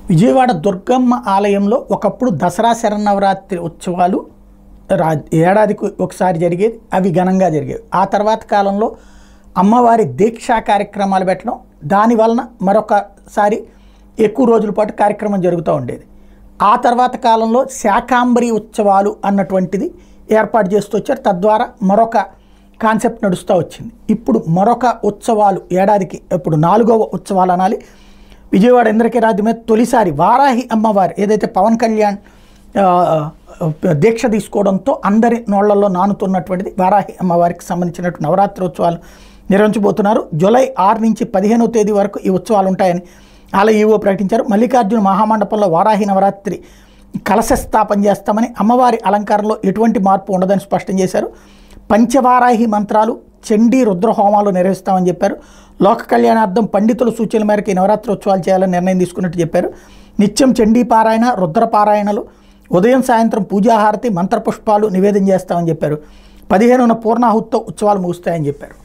విజయవాడ దుర్గమ్మ ఆలయంలో ఒకప్పుడు దసరా శరన్నవరాత్రి ఉత్సవాలు ఏడాదికి ఒకసారి జరిగేది, అవి ఘనంగా జరిగేవి. ఆ తర్వాత కాలంలో అమ్మవారి దీక్షా కార్యక్రమాలు పెట్టడం, దానివలన మరొకసారి ఎక్కువ రోజుల పాటు కార్యక్రమం జరుగుతూ ఉండేది. ఆ తర్వాత కాలంలో శాకాంబరి ఉత్సవాలు అన్నటువంటిది ఏర్పాటు చేస్తూ వచ్చారు. తద్వారా మరొక కాన్సెప్ట్ నడుస్తూ వచ్చింది. ఇప్పుడు మరొక ఉత్సవాలు ఏడాదికి ఇప్పుడు 4వ ఉత్సవాలు అనాలి. విజయవాడ ఇంద్రకీలాద్రి మీద తొలిసారి వారాహి అమ్మవారు ఏదైతే పవన్ కళ్యాణ్ దీక్ష తీసుకోవడంతో అందరి నోళ్లలో నానుతున్నటువంటిది వారాహి అమ్మవారికి సంబంధించినటువంటి నవరాత్రోత్సవాలు నిర్వహించబోతున్నారు. జూలై 6 నుంచి 15వ తేదీ వరకు ఈ ఉత్సవాలు ఉంటాయని ఆలయ ఈవో ప్రకటించారు. మల్లికార్జున మహామండపంలో వారాహి నవరాత్రి కలశ స్థాపన చేస్తామని, అమ్మవారి అలంకారంలో ఎటువంటి మార్పు ఉండదని స్పష్టం చేశారు. పంచవారాహి మంత్రాలు, చండీ రుద్ర హోమాలు నిర్వహిస్తామని చెప్పారు. లోక కళ్యాణార్థం పండితుల సూచనల మేరకు ఈ నవరాత్రోత్సవాలు చేయాలని నిర్ణయం తీసుకున్నట్టు చెప్పారు. నిత్యం చండీ పారాయణ, రుద్ర పారాయణలు, ఉదయం సాయంత్రం పూజాహారతి, మంత్రపుష్పాలు నివేదన చేస్తామని చెప్పారు. 15న పూర్ణాహుతితో ఉత్సవాలు ముగుస్తాయని చెప్పారు.